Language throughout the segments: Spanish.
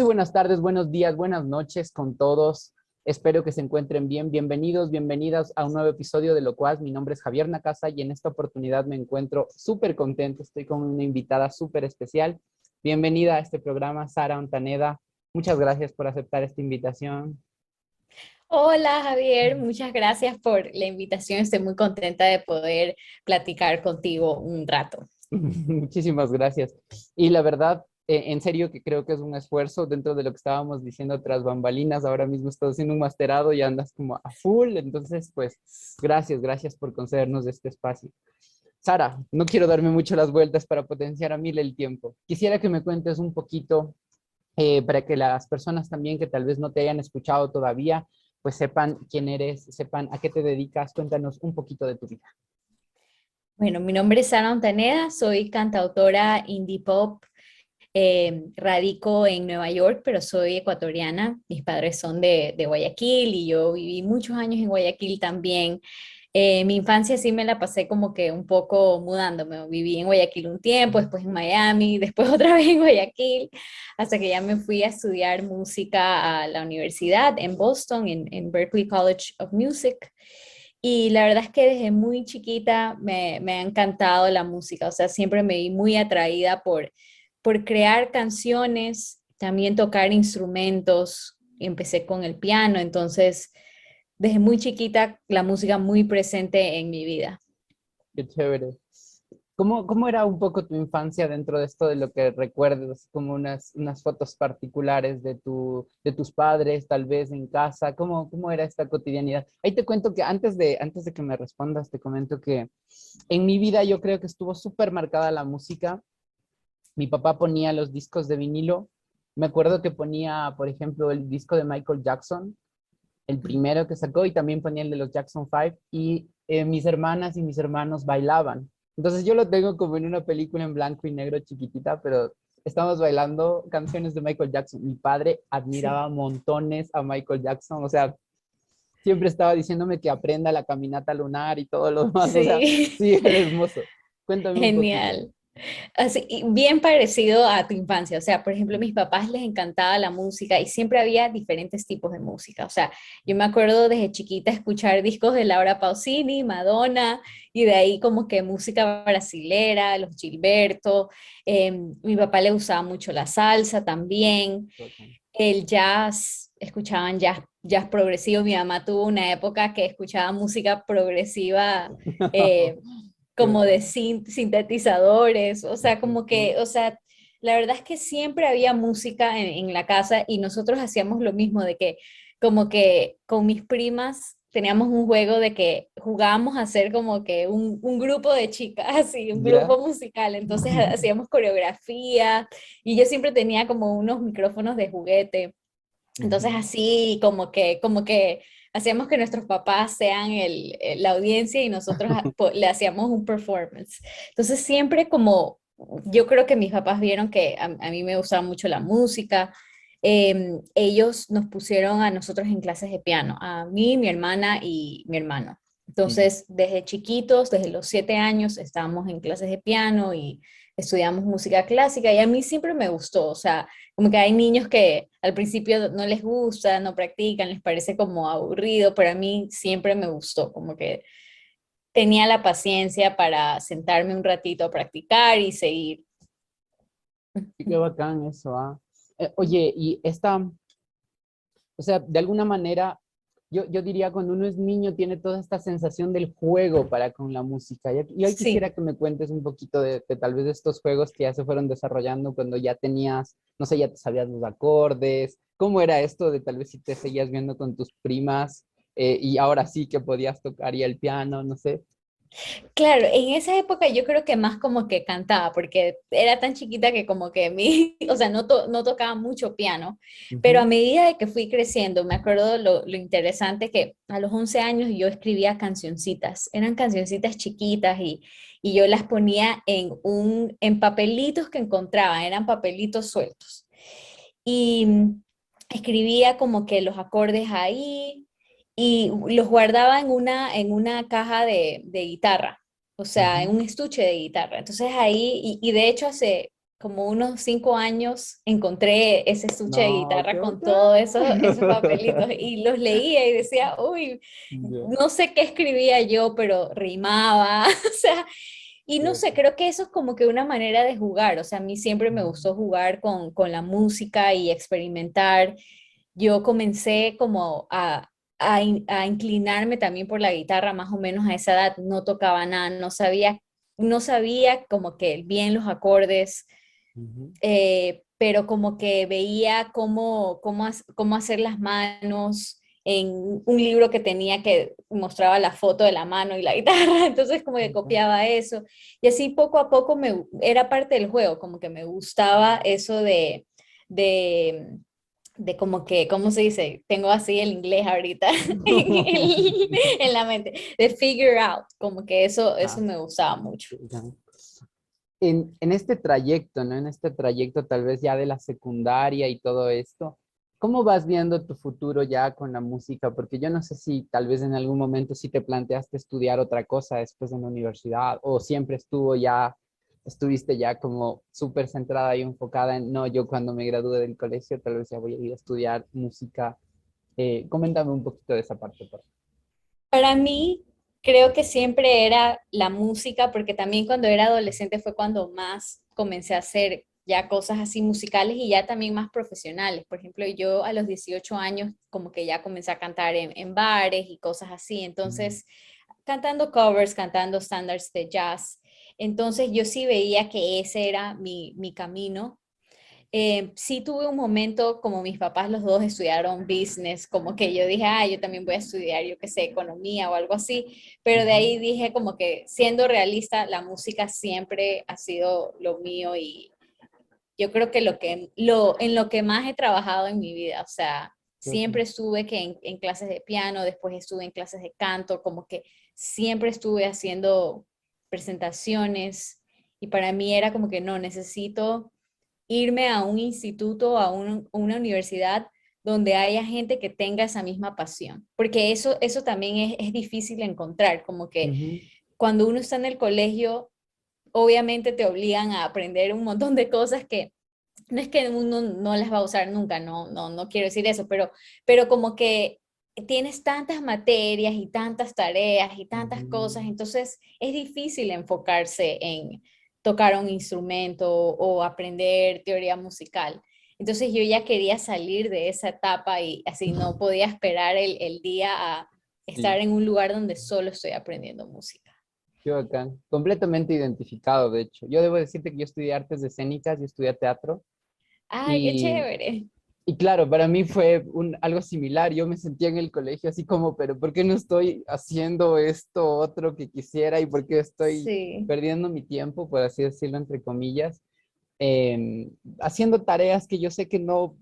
buenas tardes, buenos días, buenas noches con todos. Espero que se encuentren bien. Bienvenidos, bienvenidas a un nuevo episodio de Locuaz. Mi nombre es Javier Nacasa y en esta oportunidad me encuentro súper contento. Estoy con una invitada súper especial. Bienvenida a este programa, Sara Ontaneda. Muchas gracias por aceptar esta invitación. Hola Javier, muchas gracias por la invitación. Estoy muy contenta de poder platicar contigo un rato. Muchísimas gracias. Y la verdad, en serio que creo que es un esfuerzo dentro de lo que estábamos diciendo tras bambalinas. Ahora mismo estás haciendo un masterado y andas como a full. Entonces, pues, gracias por concedernos este espacio. Sara, no quiero darme mucho las vueltas para potenciar a mil el tiempo. Quisiera que me cuentes un poquito para que las personas también que tal vez no te hayan escuchado todavía, pues sepan quién eres, sepan a qué te dedicas. Cuéntanos un poquito de tu vida. Bueno, mi nombre es Sara Ontaneda, soy cantautora indie pop, radico en Nueva York, pero soy ecuatoriana. Mis padres son de Guayaquil y yo viví muchos años en Guayaquil también. Mi infancia sí me la pasé como que un poco mudándome. Viví en Guayaquil un tiempo, después en Miami, después otra vez en Guayaquil, hasta que ya me fui a estudiar música a la universidad en Boston, en Berklee College of Music. Y la verdad es que desde muy chiquita me ha encantado la música, o sea, siempre me vi muy atraída por crear canciones, también tocar instrumentos. Empecé con el piano, entonces desde muy chiquita la música muy presente en mi vida. Qué chévere. ¿Cómo era un poco tu infancia dentro de esto de lo que recuerdas, como unas fotos particulares de tus padres, tal vez en casa? ¿Cómo era esta cotidianidad? Ahí te cuento que antes de que me respondas, te comento que en mi vida yo creo que estuvo súper marcada la música. Mi papá ponía los discos de vinilo. Me acuerdo que ponía, por ejemplo, el disco de Michael Jackson, el primero que sacó, y también ponía el de los Jackson 5, y mis hermanas y mis hermanos bailaban. Entonces yo lo tengo como en una película en blanco y negro chiquitita, pero estamos bailando canciones de Michael Jackson. Mi padre Sí, admiraba montones a Michael Jackson, o sea, siempre estaba diciéndome que aprenda la caminata lunar y todo lo demás, o sea, sí, sí, era hermoso. Cuéntame un poquito. genial. Así, y bien parecido a tu infancia, o sea, por ejemplo, a mis papás les encantaba la música y siempre había diferentes tipos de música, o sea, yo me acuerdo desde chiquita escuchar discos de Laura Pausini, Madonna, y de ahí como que música brasilera, los Gilberto. Mi papá le gustaba mucho la salsa también, el jazz, escuchaban jazz progresivo. Mi mamá tuvo una época que escuchaba música progresiva, eh, Qué como de bacán. sintetizadores, o sea, como Ujú. que, o sea, la verdad es que siempre había música en la casa y nosotros hacíamos lo mismo, de que como que con mis primas teníamos un juego de que jugábamos a ser como que un grupo de chicas, así, un ¿Ya? grupo musical, entonces hacíamos coreografía y yo siempre tenía como unos micrófonos de juguete. Entonces Ujú. así como que hacíamos que nuestros papás sean la audiencia y nosotros le hacíamos un performance. Entonces siempre como yo creo que mis papás vieron que a mí me gustaba mucho la música, ellos nos pusieron a nosotros en clases de piano, a mí, mi hermana y mi hermano. Mm. Entonces desde chiquitos, desde los 7 años, estábamos en clases de piano y estudiamos música clásica y a mí siempre me gustó, o sea, como que hay niños que al principio no les gusta, no practican, les parece como aburrido, pero a mí siempre me gustó, como que tenía la paciencia para sentarme un ratito a practicar y seguir. Sí, qué bacán eso, ¿ah? Oye, y esta, o sea, de alguna manera, yo diría cuando uno es niño tiene toda esta sensación del juego para con la música. Y hoy Sí. quisiera que me cuentes un poquito de tal vez de estos juegos que ya se fueron desarrollando cuando ya tenías, no sé, ya te sabías los acordes. ¿Cómo era esto de tal vez si te seguías viendo con tus primas y ahora sí que podías tocar ya el piano, no sé? Claro, en esa época yo creo que más como que cantaba, porque era tan chiquita que como que mi, o sea, no tocaba mucho piano, pero a Ujú. medida de que fui creciendo, me acuerdo lo interesante que a los 11 años yo escribía cancioncitas, eran cancioncitas chiquitas y yo las ponía en papelitos que encontraba, eran papelitos sueltos. Y escribía como que los acordes ahí y los guardaba en una caja de guitarra, o sea, en Ujú. un estuche de guitarra. Entonces ahí, y de hecho como unos 5 años encontré ese estuche de No, guitarra qué con todos esos papelitos bacán. y los leía y decía, uy, Ya, no sé qué escribía yo, pero rimaba, o sea, y qué no sé, bacán. creo que eso es como que una manera de jugar, o sea, a mí siempre me Mm, gustó jugar con la música y experimentar. Yo comencé como a inclinarme también por la guitarra más o menos a esa edad, no tocaba nada, no sabía como que bien los acordes, ujú, pero como que veía cómo hacer las manos en un libro que tenía que mostraba la foto de la mano y la guitarra, entonces como que bacán. copiaba eso. Y así poco a poco era parte del juego, como que me gustaba eso de, de como que, ¿cómo se dice? Tengo así el inglés ahorita en la mente, de figure out, como que eso Ah, me gustaba mucho. ya. En este trayecto, ¿no? En este trayecto tal vez ya de la secundaria y todo esto, ¿cómo vas viendo tu futuro ya con la música? Porque yo no sé si tal vez en algún momento sí te planteaste estudiar otra cosa después en la universidad o siempre estuviste ya como súper centrada y enfocada en, no, yo cuando me gradúe del colegio tal vez ya voy a ir a estudiar música. Coméntame un poquito de esa parte, por favor. Para mí, creo que siempre era la música, porque también cuando era adolescente fue cuando más comencé a hacer ya cosas así musicales y ya también más profesionales. Por ejemplo, yo a los 18 años como que ya comencé a cantar en bares y cosas así. Mm, Entonces, cantando covers, cantando standards de jazz. Entonces, yo sí veía que ese era mi camino. Sí tuve un momento, como mis papás los dos estudiaron business, como que yo dije, yo también voy a estudiar, yo qué sé, economía o algo así, pero de ujú, ahí dije como que siendo realista, la música siempre ha sido lo mío y yo creo que en lo que más he trabajado en mi vida, o sea, qué bacán. siempre estuve que en clases de piano, después estuve en clases de canto, como que siempre estuve haciendo presentaciones y para mí era como que no, necesito irme a un instituto, una universidad donde haya gente que tenga esa misma pasión, porque eso también es difícil de encontrar, como que Ujú, cuando uno está en el colegio, obviamente te obligan a aprender un montón de cosas que no es que uno no las va a usar nunca, no quiero decir eso, pero como que tienes tantas materias y tantas tareas y tantas cosas, ujú. entonces es difícil enfocarse en tocar un instrumento o aprender teoría musical. Entonces yo ya quería salir de esa etapa y así no podía esperar el día a estar Sí. en un lugar donde solo estoy aprendiendo música. Qué bacán. Completamente identificado, de hecho. Yo debo decirte que yo estudié artes escénicas, yo estudié teatro Ay, qué y, chévere. y claro, para mí fue algo similar. Yo me sentía en el colegio así como, pero ¿por qué no estoy haciendo esto otro que quisiera y por qué estoy Sí, perdiendo mi tiempo, por así decirlo, entre comillas, haciendo tareas que yo sé que no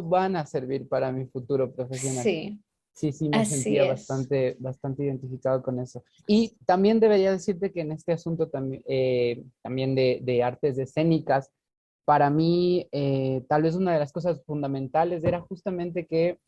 van a servir para mi futuro profesional? sí, Sí, sí, me así sentía es. bastante identificado con eso. Y también debería decirte que en este asunto también, también de artes escénicas, para mí, tal vez una de las cosas fundamentales era justamente que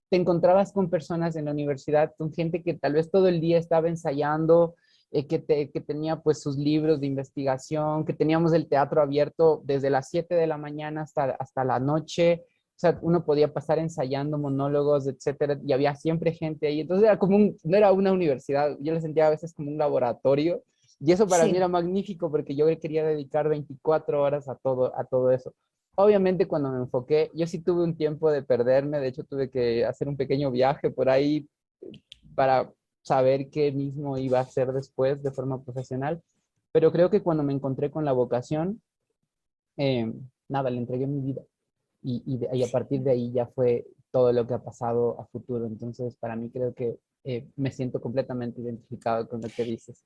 te encontrabas con personas en la universidad, con gente que tal vez todo el día estaba ensayando, que tenía pues sus libros de investigación, que teníamos el teatro abierto desde las 7 de la mañana hasta la noche. O sea, uno podía pasar ensayando monólogos, etcétera, y había siempre gente ahí. Entonces era como no era una universidad, yo le sentía a veces como un laboratorio. Y eso para mí era Sí, magnífico porque yo quería dedicar 24 horas a todo eso. Obviamente cuando me enfoqué, yo sí tuve un tiempo de perderme, de hecho tuve que hacer un pequeño viaje por ahí para saber qué mismo iba a hacer después de forma profesional, pero creo que cuando me encontré con la vocación, eh, nada, le entregué mi vida y a partir de ahí ya fue todo lo que ha pasado a futuro. Entonces, para mí creo que me siento completamente identificado con lo que dices.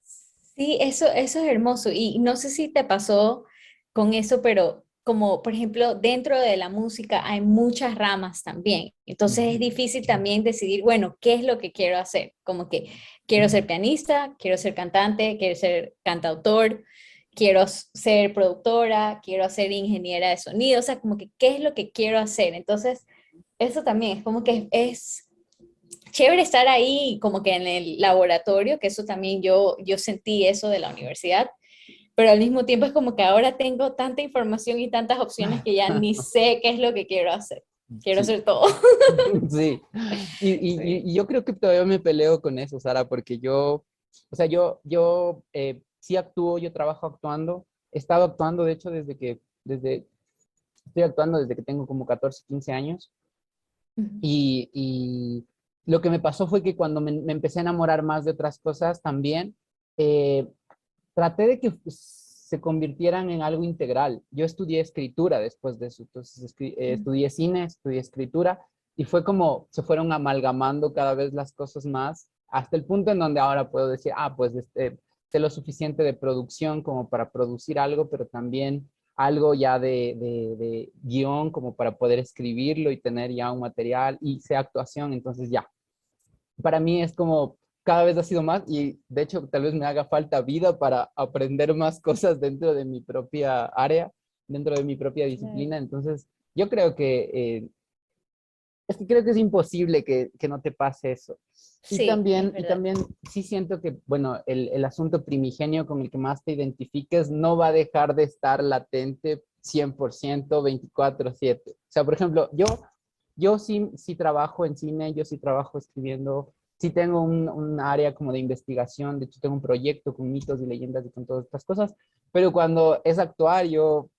sí, eso es hermoso. Y no sé si te pasó con eso, pero como por ejemplo dentro de la música hay muchas ramas también. Entonces es Ujú. difícil también decidir, bueno, ¿qué es lo que quiero hacer? Como que quiero ser pianista, quiero ser cantante, quiero ser cantautor, quiero ser productora, quiero ser ingeniera de sonido. O sea, como que ¿qué es lo que quiero hacer? Entonces, eso también es como que es chévere estar ahí como que en el laboratorio, que eso también yo sentí eso de la universidad, pero al mismo tiempo es como que ahora tengo tanta información y tantas opciones que ya ni sé qué es lo que quiero hacer. Quiero Sí, hacer todo. sí. Sí. Y yo creo que todavía me peleo con eso, Sara, porque yo, o sea, yo sí actúo, yo trabajo actuando, he estado actuando, de hecho, estoy actuando desde que tengo como 14 15 años. Ujú. Y lo que me pasó fue que cuando me empecé a enamorar más de otras cosas también, eh, traté de que se convirtieran en algo integral. Yo estudié escritura después de eso, entonces estudié cine, estudié escritura y fue como se fueron amalgamando cada vez las cosas más hasta el punto en donde ahora puedo decir, pues sé lo suficiente de producción como para producir algo, pero también algo ya de guión como para poder escribirlo y tener ya un material y sea actuación, entonces ya, para mí es como cada vez ha sido más y de hecho tal vez me haga falta vida para aprender más cosas dentro de mi propia área, dentro de mi propia Claro. disciplina. Entonces, yo creo es que creo que es imposible que no te pase eso. Sí, es Y verdad. también sí siento que, bueno, el asunto primigenio con el que más te identifiques no va a dejar de estar latente 100% 24/7. O sea, por ejemplo, yo sí trabajo en cine, yo sí trabajo escribiendo, sí tengo un área como de investigación, de hecho tengo un proyecto con mitos y leyendas y con todas estas cosas, pero cuando es actuar, o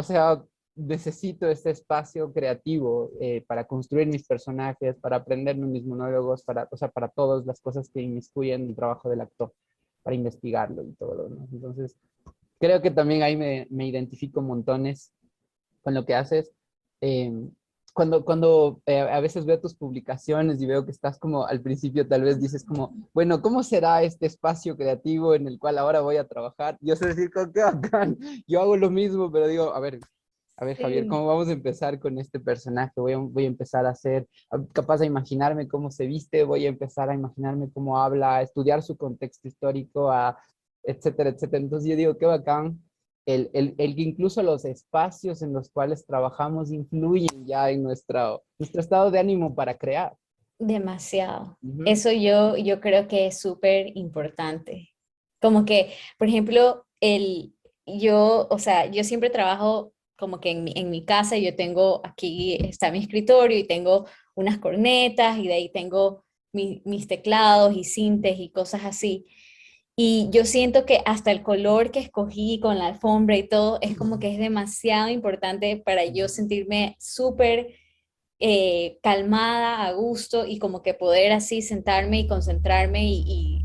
sea, necesito este espacio creativo para construir mis personajes, para aprenderme mis monólogos, o sea, para todas las cosas que inmiscuyen el trabajo del actor, para investigarlo y todo lo demás. Entonces, creo que también ahí me identifico montones con lo que haces. Eh, cuando a veces veo tus publicaciones y veo que estás como al principio tal vez dices como, bueno, ¿cómo será este espacio creativo en el cual ahora voy a trabajar? Yo sé decir, qué bacán, yo hago lo mismo, pero digo, a ver, Javier, Sí. ¿cómo vamos a empezar con este personaje? Voy a empezar a ser capaz de imaginarme cómo se viste, voy a empezar a imaginarme cómo habla, a estudiar su contexto histórico, etcétera, etcétera. Entonces yo digo, qué bacán el que incluso los espacios en los cuales trabajamos influyen ya en nuestro estado de ánimo para crear. Demasiado. Ujú, Eso yo creo que es súper importante. Como que, por ejemplo, o sea, yo siempre trabajo como que en mi casa, yo tengo aquí está mi escritorio y tengo unas cornetas y de ahí tengo mis teclados y cintes y cosas así. Y yo siento que hasta el color que escogí con la alfombra y todo es como que es demasiado importante para yo sentirme súper calmada, a gusto y como que poder así sentarme y concentrarme y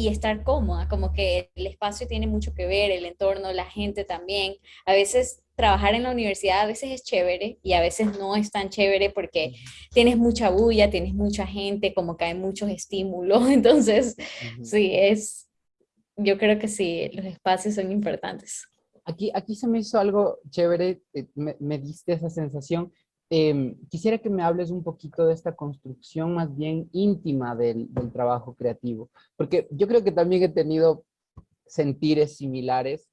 estar cómoda, como que el espacio tiene mucho que ver, el entorno, la gente también. A veces trabajar en la universidad a veces es chévere y a veces no es tan chévere porque tienes mucha bulla, tienes mucha gente, como que hay muchos estímulos, entonces ujú. sí, yo creo que sí, los espacios son importantes. Aquí se me hizo algo chévere, me diste esa sensación. Quisiera que me hables un poquito de esta construcción más bien íntima del trabajo creativo, porque yo creo que también he tenido sentires similares.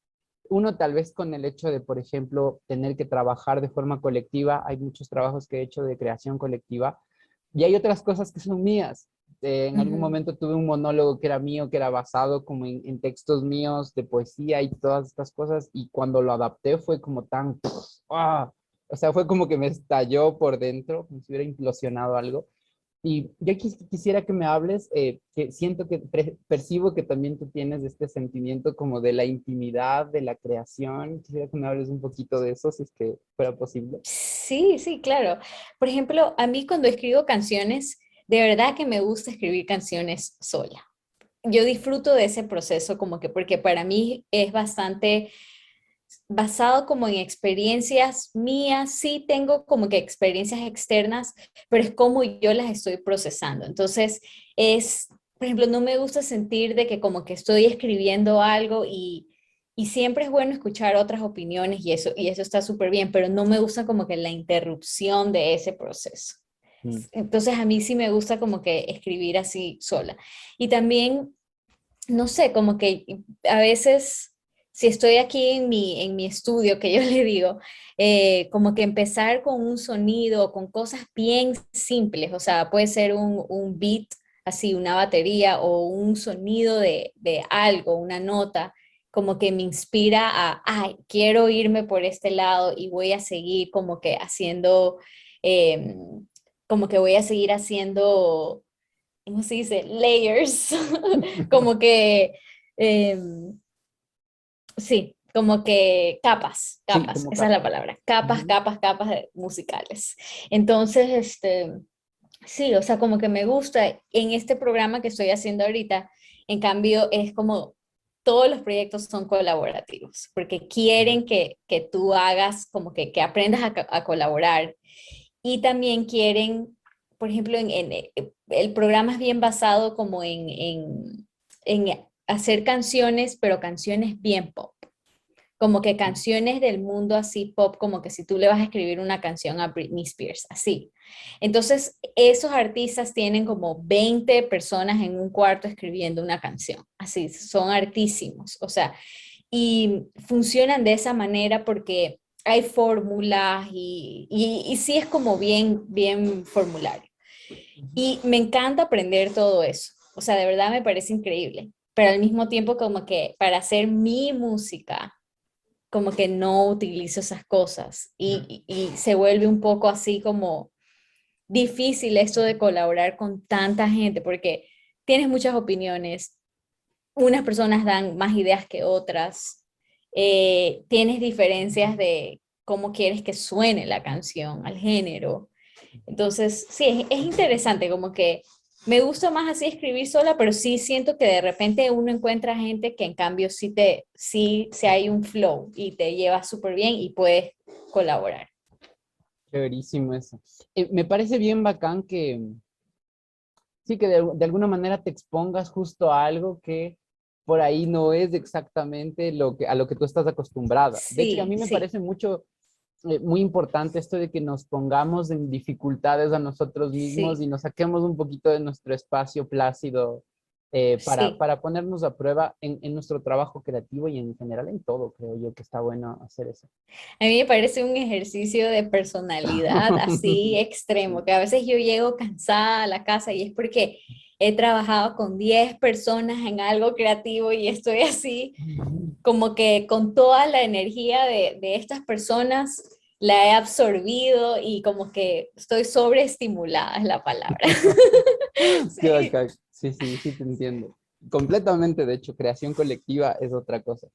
Uno tal vez con el hecho de, por ejemplo, tener que trabajar de forma colectiva. Hay muchos trabajos que he hecho de creación colectiva y hay otras cosas que son mías. En algún Ujú. momento tuve un monólogo que era mío, que era basado como en textos míos de poesía y todas estas cosas y cuando lo adapté fue como tan, ¡ah! O sea, fue como que me estalló por dentro, como si hubiera implosionado algo. Y yo quisiera que me hables, que siento que percibo que también tú tienes este sentimiento como de la intimidad, de la creación. Quisiera que me hables un poquito de eso, si es que fuera posible. Sí, sí, claro. Por ejemplo, a mí cuando escribo canciones, de verdad que me gusta escribir canciones sola. Yo disfruto de ese proceso como que porque para mí es bastante basado como en experiencias mías, sí tengo como que experiencias externas, pero es como yo las estoy procesando. Entonces, por ejemplo, no me gusta sentir de que como que estoy escribiendo algo y siempre es bueno escuchar otras opiniones y eso está súper bien, pero no me gusta como que la interrupción de ese proceso. Mm, Entonces, a mí sí me gusta como que escribir así sola. Y también no sé, como que a veces, si estoy aquí en mi estudio, que yo le digo, como que empezar con un sonido, con cosas bien simples, o sea, puede ser un beat, así, una batería o un sonido de algo, una nota, como que me inspira a, ay, quiero irme por este lado y voy a seguir como que haciendo, como que voy a seguir haciendo, ¿cómo se dice? Layers, como que, em, sí, como que capas, Sí, capas, como esa es la capas. palabra, capas, Ujú. capas, capas musicales. Entonces, sí, o sea, como que me gusta en este programa que estoy haciendo ahorita, en cambio, es como todos los proyectos son colaborativos, porque quieren que tú hagas, como que aprendas a colaborar y también quieren, por ejemplo, el programa es bien basado como en hacer canciones, pero canciones bien pop, como que canciones del mundo así pop, como que si tú le vas a escribir una canción a Britney Spears, así. Entonces, esos artistas tienen como 20 personas en un cuarto escribiendo una canción, así, son artísimos, o sea, y funcionan de esa manera porque hay fórmulas y sí es como bien, bien formulario. Ujú. Y me encanta aprender todo eso, o sea, de verdad me parece increíble, pero al mismo tiempo como que para hacer mi música, como que no utilizo esas cosas y se vuelve un poco así como difícil esto de colaborar con tanta gente porque tienes muchas opiniones, unas personas dan más ideas que otras, tienes diferencias de cómo quieres que suene la canción, al género. Entonces, sí, es interesante, como que me gusta más así escribir sola, pero sí siento que de repente uno encuentra gente que en cambio sí hay un flow y te lleva súper bien y puedes colaborar. Chéverísimo eso. Me parece bien bacán que, sí, que de alguna manera te expongas justo a algo que por ahí no es exactamente a lo que tú estás acostumbrada. De hecho, a Sí, mí me sí, parece muy importante esto de que nos pongamos en dificultades a nosotros mismos sí, y nos saquemos un poquito de nuestro espacio plácido sí. para ponernos a prueba en nuestro trabajo creativo y en general en todo, creo yo que está bueno hacer eso. A mí me parece un ejercicio de personalidad así extremo, Sí. que a veces yo llego cansada a la casa y es porque he trabajado con 10 personas en algo creativo y estoy así como que con toda la energía de estas personas la he absorbido y como que estoy sobreestimulada, es la palabra. Qué Sí. bacán. Sí, sí, sí, te entiendo. Completamente, de hecho, creación colectiva es otra cosa.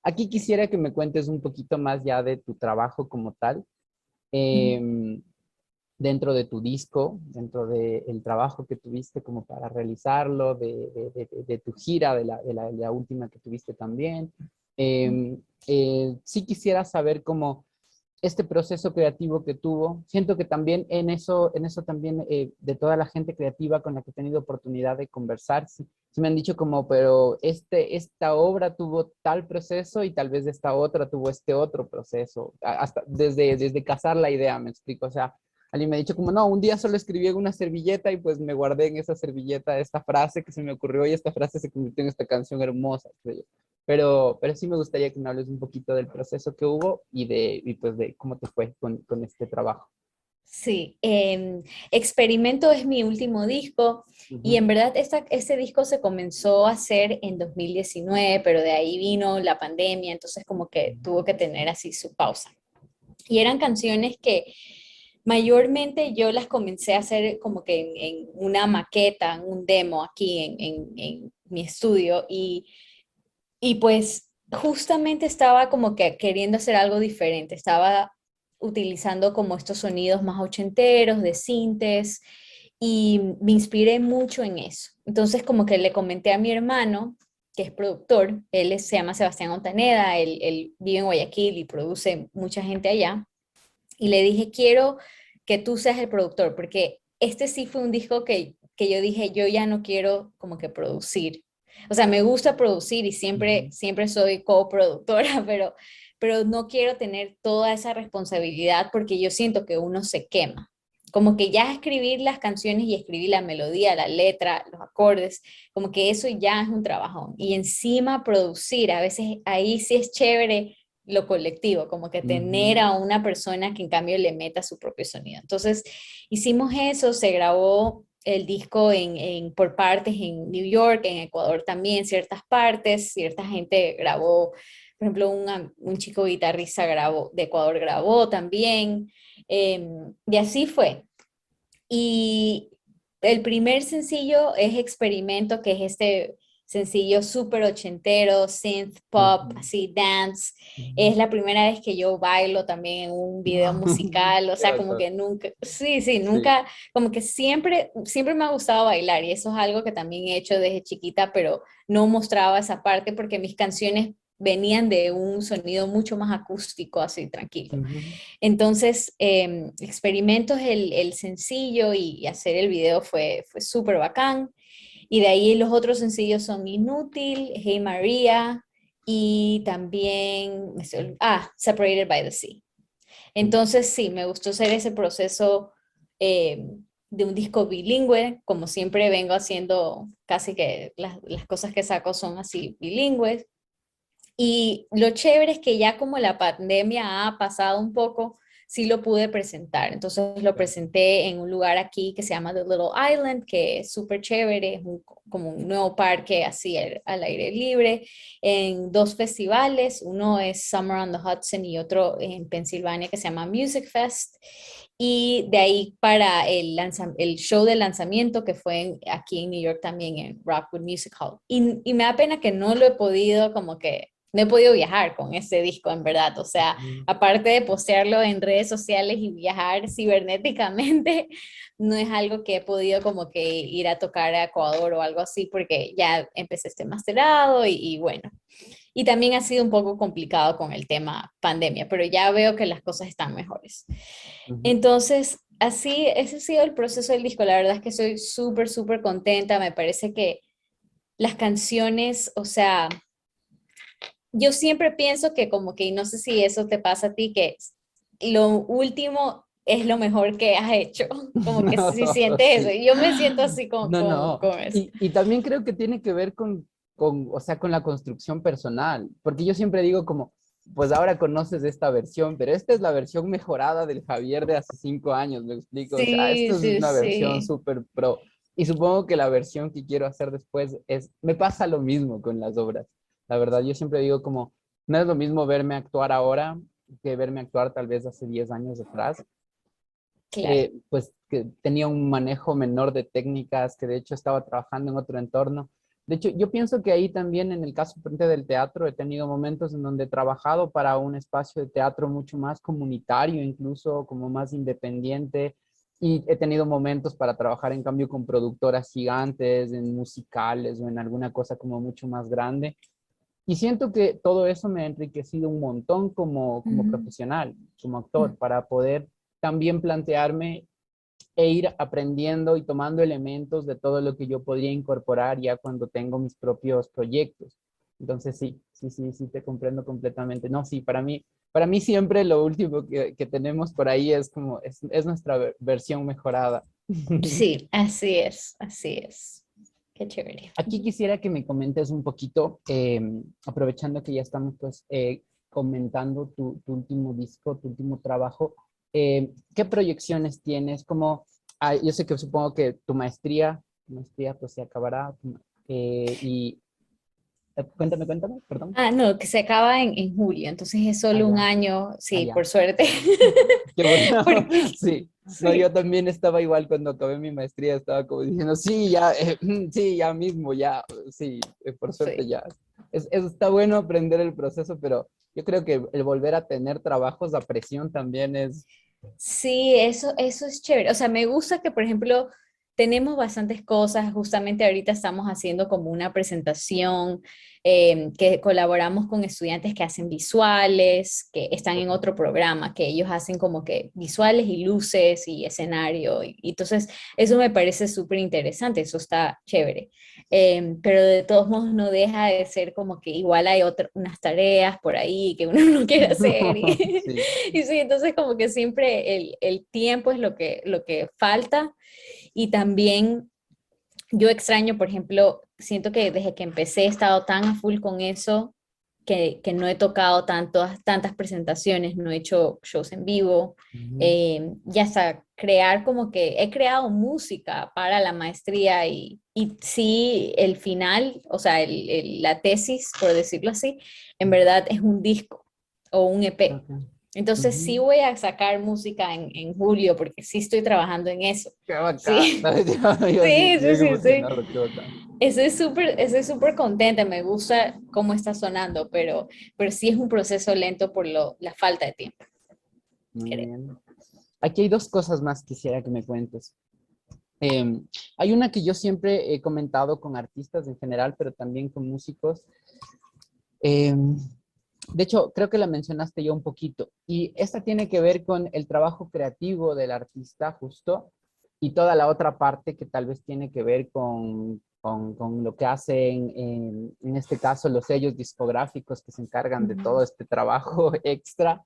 Aquí quisiera que me cuentes un poquito más ya de tu trabajo como tal, em, dentro de tu disco, dentro del trabajo que tuviste como para realizarlo, de tu gira, de la última que tuviste también. Sí quisiera saber cómo este proceso creativo que tuvo. Siento que también en eso también de toda la gente creativa con la que he tenido oportunidad de conversar, sí, sí me han dicho como, pero esta obra tuvo tal proceso y tal vez esta otra tuvo este otro proceso, hasta desde cazar la idea, me explico. O sea, alguien me ha dicho como, no, un día solo escribí en una servilleta y pues me guardé en esa servilleta esta frase que se me ocurrió y esta frase se convirtió en esta canción hermosa, creo yo. Pero sí me gustaría que me hables un poquito del proceso que hubo y pues de cómo te fue con este trabajo. Sí, Experimento es mi último disco y Ujú. en verdad este disco se comenzó a hacer en 2019, pero de ahí vino la pandemia, entonces como que tuvo que tener así su pausa. Y eran canciones que mayormente yo las comencé a hacer como que en una maqueta, en un demo aquí en mi estudio y pues justamente estaba como que queriendo hacer algo diferente, estaba utilizando como estos sonidos más ochenteros, de sintes, y me inspiré mucho en eso. Entonces como que le comenté a mi hermano, que es productor, se llama Sebastián Ontaneda, él vive en Guayaquil y produce mucha gente allá, y le dije, quiero que tú seas el productor, porque este sí fue un disco que yo dije, yo ya no quiero como que producir. O sea, me gusta producir y siempre, Ujú. siempre soy coproductora, pero no quiero tener toda esa responsabilidad porque yo siento que uno se quema. Como que ya escribir las canciones y escribir la melodía, la letra, los acordes, como que eso ya es un trabajo. Y encima producir, a veces ahí sí es chévere lo colectivo, como que tener Ujú. a una persona que en cambio le meta su propio sonido. Entonces, hicimos eso, se grabó el disco por partes en New York, en Ecuador también, ciertas partes, cierta gente grabó, por ejemplo, un chico guitarrista de Ecuador grabó también, y así fue. Y el primer sencillo es Experimento, que es este sencillo súper ochentero, synth pop, Ujú, así dance. ujú. Es la primera vez que yo bailo también en un video musical, o Qué sea, como bacán. que nunca, sí, sí, Sí. nunca, como que siempre, siempre me ha gustado bailar y eso es algo que también he hecho desde chiquita, pero no mostraba esa parte porque mis canciones venían de un sonido mucho más acústico, así tranquilo. Ujú. Entonces, Experimentos el sencillo y hacer el video fue súper bacán. Y de ahí los otros sencillos son Inútil, Hey María y también, Separated by the Sea. Entonces, sí, me gustó hacer ese proceso eh, de un disco bilingüe, como siempre vengo haciendo, casi que las cosas que saco son así bilingües. Y lo chévere es que ya como la pandemia ha pasado un poco, sí lo pude presentar. Entonces lo presenté en un lugar aquí que se llama The Little Island, que es súper chévere, es como un nuevo parque así al aire libre, en dos festivales. Uno es Summer on the Hudson y otro en Pensilvania que se llama Music Fest. Y de ahí para el show de lanzamiento que fue aquí en New York también en Rockwood Music Hall. Y me da pena que no lo he podido como que no he podido viajar con ese disco, en verdad. O sea, Ujú. aparte de postearlo en redes sociales y viajar cibernéticamente, no es algo que he podido como que ir a tocar a Ecuador o algo así, porque ya empecé este masterado y bueno. Y también ha sido un poco complicado con el tema pandemia, pero ya veo que las cosas están mejores. Ujú. Entonces, así, ese ha sido el proceso del disco. La verdad es que estoy súper, súper contenta. Me parece que las canciones, o sea, yo siempre pienso que como que, y no sé si eso te pasa a ti, que lo último es lo mejor que has hecho, como que si No, sientes eso, sí. y yo me siento así No, no. con eso. Y también creo que tiene que ver o sea, con la construcción personal, porque yo siempre digo como, pues ahora conoces esta versión, pero esta es la versión mejorada del Javier de hace 5 años, me explico. O sea, Sí, esto es sí, una versión sí. súper pro. Y supongo que la versión que quiero hacer después me pasa lo mismo con las obras. La verdad, yo siempre digo como, no es lo mismo verme actuar ahora que verme actuar tal vez hace 10 años atrás, Claro. pues que tenía un manejo menor de técnicas, que de hecho estaba trabajando en otro entorno. De hecho, yo pienso que ahí también en el caso frente del teatro he tenido momentos en donde he trabajado para un espacio de teatro mucho más comunitario, incluso como más independiente, y he tenido momentos para trabajar en cambio con productoras gigantes, en musicales o en alguna cosa como mucho más grande. Y siento que todo eso me ha enriquecido un montón como Ujú, profesional, como ujú. actor, para poder también plantearme e ir aprendiendo y tomando elementos de todo lo que yo podría incorporar ya cuando tengo mis propios proyectos. Entonces sí, sí, sí, sí, te comprendo completamente. No, sí, para mí siempre lo último que tenemos por ahí es como, es nuestra versión mejorada. Sí, así es, así es. Qué chévere. Aquí quisiera que me comentes un poquito, aprovechando que ya estamos pues comentando tu último disco, tu último trabajo, ¿qué proyecciones tienes? Como, yo sé que supongo que tu maestría pues se acabará y cuéntame, cuéntame, perdón. Ah, no, que se acaba en julio, entonces es solo un Allá, año, sí, allá. por suerte. Qué bueno, Porque, sí. No, yo sí, también estaba igual cuando acabé mi maestría, estaba como diciendo, sí, ya, sí, ya mismo, ya, sí, por suerte sí. ya. Está bueno aprender el proceso, pero yo creo que el volver a tener trabajos a presión también es... Sí, eso es chévere. O sea, me gusta que, por ejemplo, tenemos bastantes cosas. Justamente ahorita estamos haciendo como una presentación que colaboramos con estudiantes que hacen visuales, que están en otro programa, que ellos hacen como que visuales y luces y escenario. Y entonces, eso me parece súper interesante. Eso está chévere. Pero de todos modos no deja de ser como que igual hay unas tareas por ahí que uno no quiere hacer. Sí. Y sí, entonces como que siempre el tiempo es lo que falta y también yo extraño, por ejemplo, siento que desde que empecé he estado tan a full con eso que no he tocado tantas presentaciones, no he hecho shows en vivo, Ujú. ya está crear como que he creado música para la maestría y sí, el final, o sea, la tesis, por decirlo así, en verdad es un disco o un EP. Ok. Entonces sí Ujú. voy a sacar música en julio porque sí estoy trabajando en eso. Qué bacán. Sí, Yo así, sí, sí, bien sí, sí. emocionado, qué bacán. Estoy súper contenta, me gusta cómo está sonando, pero sí es un proceso lento por la falta de tiempo, Muy creo. bien. Aquí hay dos cosas más que quisiera que me cuentes. Hay una que yo siempre he comentado con artistas en general, pero también con músicos. Em, de hecho, creo que la mencionaste yo un poquito. Y esta tiene que ver con el trabajo creativo del artista, justo, y toda la otra parte que tal vez tiene que ver con lo que hacen, en este caso, los sellos discográficos que se encargan de Ujú. todo este trabajo extra.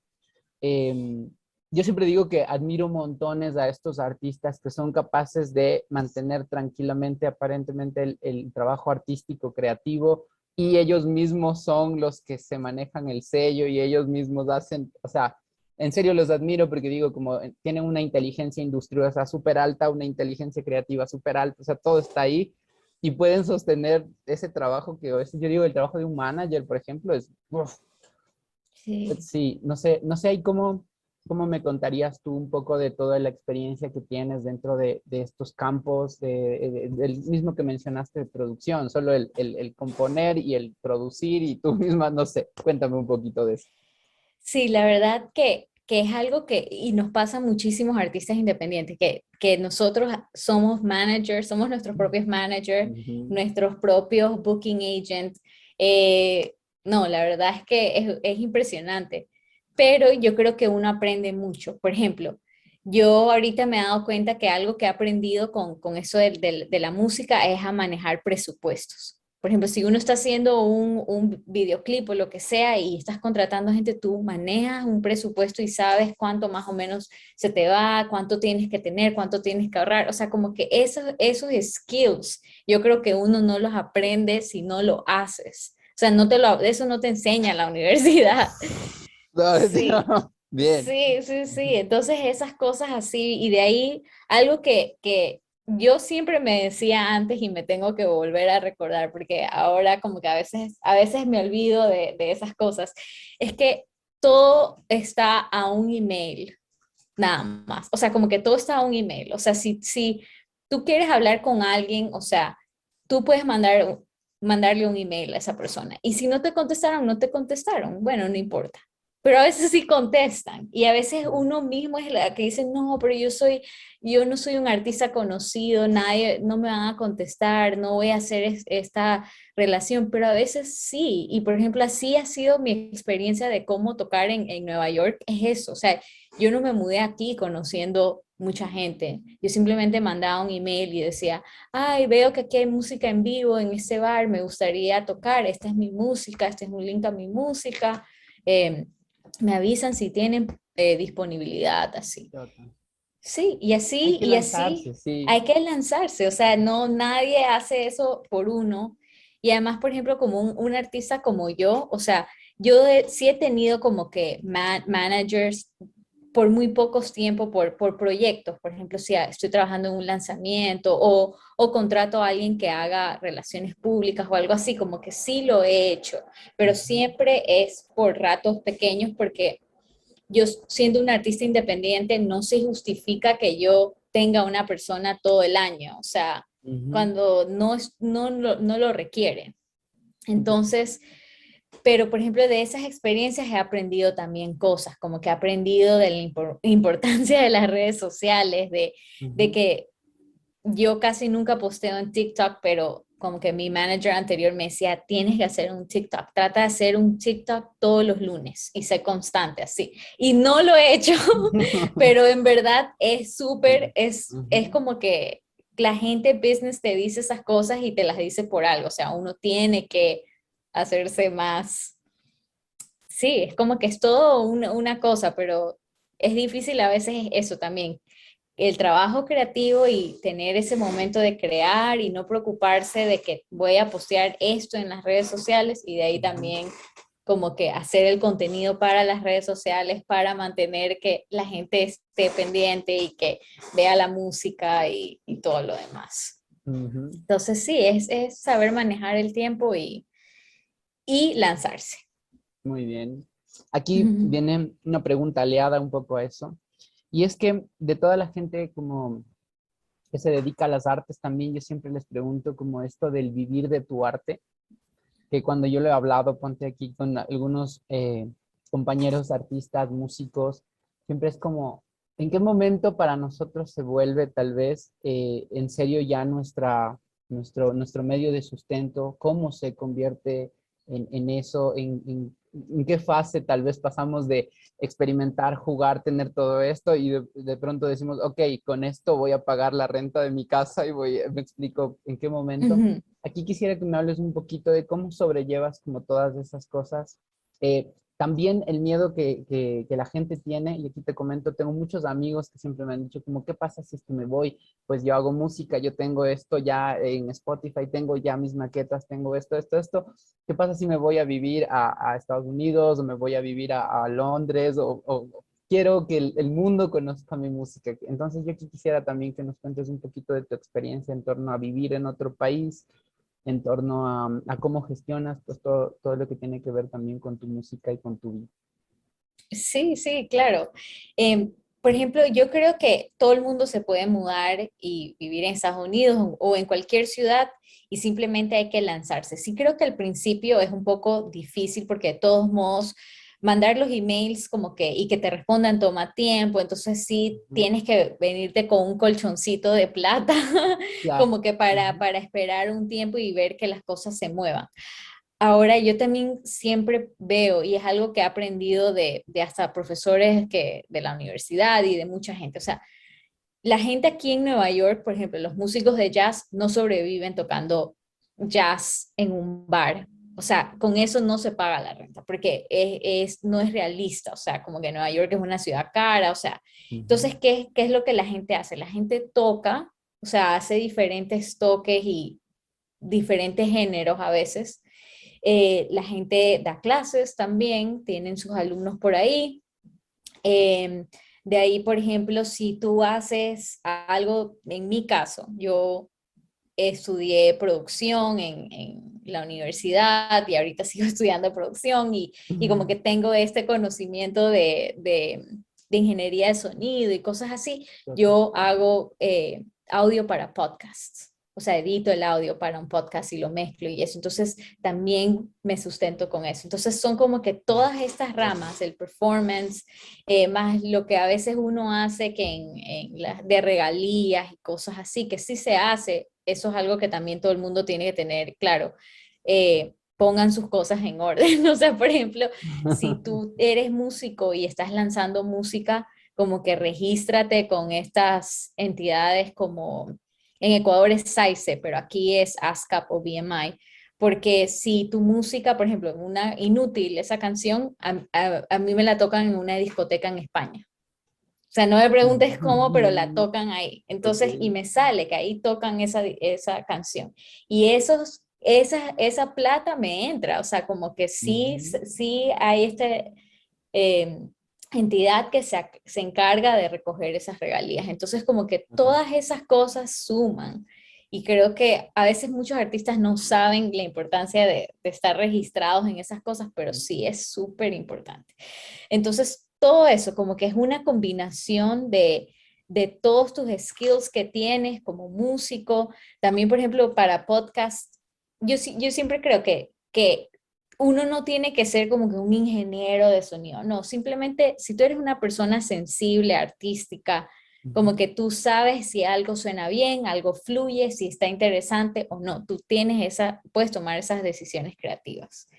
Em, yo siempre digo que admiro montones a estos artistas que son capaces de mantener tranquilamente, aparentemente, el trabajo artístico, creativo, y ellos mismos son los que se manejan el sello y ellos mismos hacen, o sea, en serio los admiro porque digo, como tienen una inteligencia industriosa súper alta, una inteligencia creativa súper alta, o sea, todo está ahí y pueden sostener ese trabajo que yo digo, el trabajo de un manager, por ejemplo, es, uf, Sí. sí, no sé ahí cómo me contarías tú un poco de toda la experiencia que tienes dentro de estos campos, del mismo que mencionaste de producción, solo el componer y el producir y tú misma, no sé, cuéntame un poquito de eso. Sí, la verdad que es algo que, y nos pasa a muchísimos artistas independientes, que nosotros somos managers, somos nuestros propios managers, Ujú. nuestros propios booking agents. Eh, no, la verdad es que es impresionante, pero yo creo que uno aprende mucho. Por ejemplo, yo ahorita me he dado cuenta que algo que he aprendido con eso de la música es a manejar presupuestos. Por ejemplo, si uno está haciendo un videoclip o lo que sea y estás contratando gente, tú manejas un presupuesto y sabes cuánto más o menos se te va, cuánto tienes que tener, cuánto tienes que ahorrar. O sea, como que esos skills, yo creo que uno no los aprende si no lo haces. O sea, eso no te enseña la universidad. Sí, Bien. sí, sí, sí. Entonces esas cosas así, y de ahí algo que yo siempre me decía antes y me tengo que volver a recordar, porque ahora como que a veces me olvido de esas cosas, es que todo está a un email, nada más. O sea, como que todo está a un email. O sea, si tú quieres hablar con alguien, o sea, tú puedes mandarle un email a esa persona. Y si no te contestaron, no te contestaron. Bueno, no importa. Pero a veces sí contestan y a veces uno mismo es la que dice, no, pero yo no soy un artista conocido, nadie, no me van a contestar, no voy a hacer esta relación, pero a veces sí. Y por ejemplo, así ha sido mi experiencia de cómo tocar en Nueva York, es eso. O sea, yo no me mudé aquí conociendo mucha gente. Yo simplemente mandaba un email y decía, ay, veo que aquí hay música en vivo en este bar, me gustaría tocar, esta es mi música, este es un link a mi música. Eh, Me avisan si tienen disponibilidad, así. Sí, Hay que y lanzarse, así sí. hay que lanzarse, o sea, no, nadie hace eso por uno. Y además, por ejemplo, como un artista como yo, o sea, sí he tenido como que managers por muy pocos tiempo, por proyectos. Por ejemplo, si estoy trabajando en un lanzamiento o contrato a alguien que haga relaciones públicas o algo así, como que sí lo he hecho, pero Ujú, siempre es por ratos pequeños porque yo siendo un artista independiente no se justifica que yo tenga una persona todo el año, o sea, ujú, cuando no lo requiere. ujú, Entonces, pero por ejemplo, de esas experiencias he aprendido también cosas, como que he aprendido de la importancia de las redes sociales, de ujú. que yo casi nunca posteo en TikTok, pero como que mi manager anterior me decía, tienes que hacer un TikTok, trata de hacer un TikTok todos los lunes y sé constante así. Y no lo he hecho, pero en verdad es súper, es Ujú. como que la gente business te dice esas cosas y te las dice por algo, o sea, uno tiene que hacerse más, sí, es como que es todo una cosa, pero es difícil a veces eso también el trabajo creativo y tener ese momento de crear y no preocuparse de que voy a postear esto en las redes sociales y de ahí Ujú. también como que hacer el contenido para las redes sociales, para mantener que la gente esté pendiente y que vea la música y todo lo demás. Ujú. Entonces sí, es saber manejar el tiempo y lanzarse. Muy bien. Aquí viene una pregunta aliada un poco a eso. Y es que de toda la gente como que se dedica a las artes también, yo siempre les pregunto como esto del vivir de tu arte, que cuando yo lo he hablado, ponte aquí con algunos compañeros artistas, músicos, siempre es como, ¿en qué momento para nosotros se vuelve tal vez en serio ya nuestro medio de sustento? ¿Cómo se convierte en eso? ¿En qué fase tal vez pasamos de experimentar, jugar, tener todo esto y de pronto decimos, ok, con esto voy a pagar la renta de mi casa y me explico en qué momento? Ujú. Aquí quisiera que me hables un poquito de cómo sobrellevas como todas esas cosas. También el miedo que la gente tiene, y aquí te comento, tengo muchos amigos que siempre me han dicho como, ¿qué pasa si es que me voy? Pues yo hago música, yo tengo esto ya en Spotify, tengo ya mis maquetas, tengo esto. ¿Qué pasa si me voy a vivir a Estados Unidos o me voy a vivir a Londres o quiero que el mundo conozca mi música? Entonces yo aquí quisiera también que nos cuentes un poquito de tu experiencia en torno a vivir en otro país, en torno a cómo gestionas pues todo lo que tiene que ver también con tu música y con tu vida. Sí, sí, claro. Por ejemplo, yo creo que todo el mundo se puede mudar y vivir en Estados Unidos o en cualquier ciudad y simplemente hay que lanzarse. Sí creo que al principio es un poco difícil porque de todos modos mandar los emails como que y que te respondan toma tiempo, entonces sí Ujú. tienes que venirte con un colchoncito de plata Claro. como que Ujú. para esperar un tiempo y ver que las cosas se muevan. Ahora yo también siempre veo, y es algo que he aprendido de hasta profesores de la universidad y de mucha gente, o sea, la gente aquí en Nueva York, por ejemplo, los músicos de jazz no sobreviven tocando jazz en un bar. O sea, con eso no se paga la renta, porque no es realista. O sea, como que Nueva York es una ciudad cara. O sea, Ujú. entonces, ¿qué es lo que la gente hace? La gente toca, o sea, hace diferentes toques y diferentes géneros a veces. La gente da clases también, tienen sus alumnos por ahí. Eh, de ahí, por ejemplo, si tú haces algo, en mi caso, yo estudié producción en la universidad y ahorita sigo estudiando producción y como que tengo este conocimiento de ingeniería de sonido y cosas así, yo hago audio para podcasts. O sea, edito el audio para un podcast y lo mezclo y eso. Entonces, también me sustento con eso. Entonces, son como que todas estas ramas, el performance, más lo que a veces uno hace que de regalías y cosas así, que sí se hace, eso es algo que también todo el mundo tiene que tener claro. Pongan sus cosas en orden. O sea, por ejemplo, si tú eres músico y estás lanzando música, como que regístrate con estas entidades como en Ecuador es SAICE, pero aquí es ASCAP o BMI, porque si tu música, por ejemplo, en una Inútil, esa canción, a mí me la tocan en una discoteca en España. O sea, no me preguntes cómo, pero la tocan ahí. Ok. Entonces, y me sale que ahí tocan esa canción. Y esa plata me entra. O sea, como que sí, Ujú. sí hay esta eh, entidad que se encarga de recoger esas regalías. Entonces, como que Ajá. todas esas cosas suman. Y creo que a veces muchos artistas no saben la importancia de estar registrados en esas cosas, pero sí es súper importante. Entonces, todo eso como que es una combinación de todos tus skills que tienes como músico. También, por ejemplo, para podcast, yo siempre creo que uno no tiene que ser como que un ingeniero de sonido, no, simplemente si tú eres una persona sensible, artística, como Ujú. que tú sabes si algo suena bien, algo fluye, si está interesante o no, tú puedes tomar esas decisiones creativas.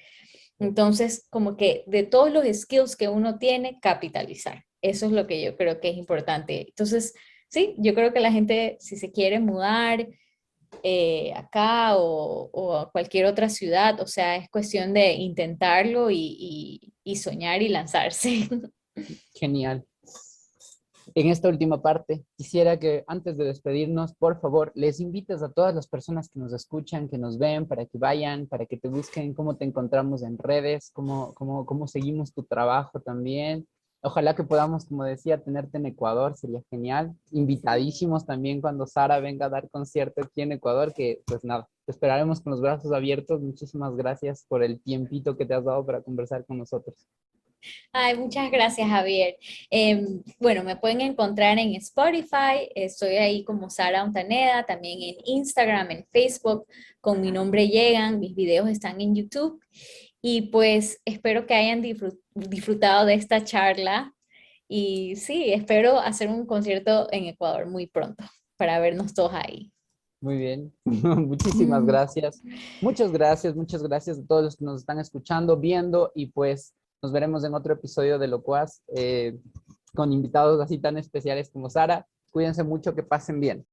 Entonces, como que de todos los skills que uno tiene, capitalizar. Eso es lo que yo creo que es importante. Entonces, sí, yo creo que la gente, si se quiere mudar acá o a cualquier otra ciudad, o sea, es cuestión de intentarlo y soñar y lanzarse. Genial. En esta última parte, quisiera que antes de despedirnos, por favor, les invites a todas las personas que nos escuchan, que nos ven, para que vayan, para que te busquen cómo te encontramos en redes, cómo seguimos tu trabajo también. Ojalá que podamos, como decía, tenerte en Ecuador, sería genial. Invitadísimos también cuando Sara venga a dar concierto aquí en Ecuador, que pues nada, te esperaremos con los brazos abiertos. Muchísimas gracias por el tiempito que te has dado para conversar con nosotros. Ay, muchas gracias, Javier. Bueno, me pueden encontrar en Spotify, estoy ahí como Sara Ontaneda, también en Instagram, en Facebook, con mi nombre llegan, mis videos están en YouTube y pues espero que hayan disfrutado de esta charla y sí, espero hacer un concierto en Ecuador muy pronto para vernos todos ahí. Muy bien, muchísimas gracias. Muchas gracias a todos los que nos están escuchando, viendo y pues nos veremos en otro episodio de Locuaz con invitados así tan especiales como Sara. Cuídense mucho, que pasen bien.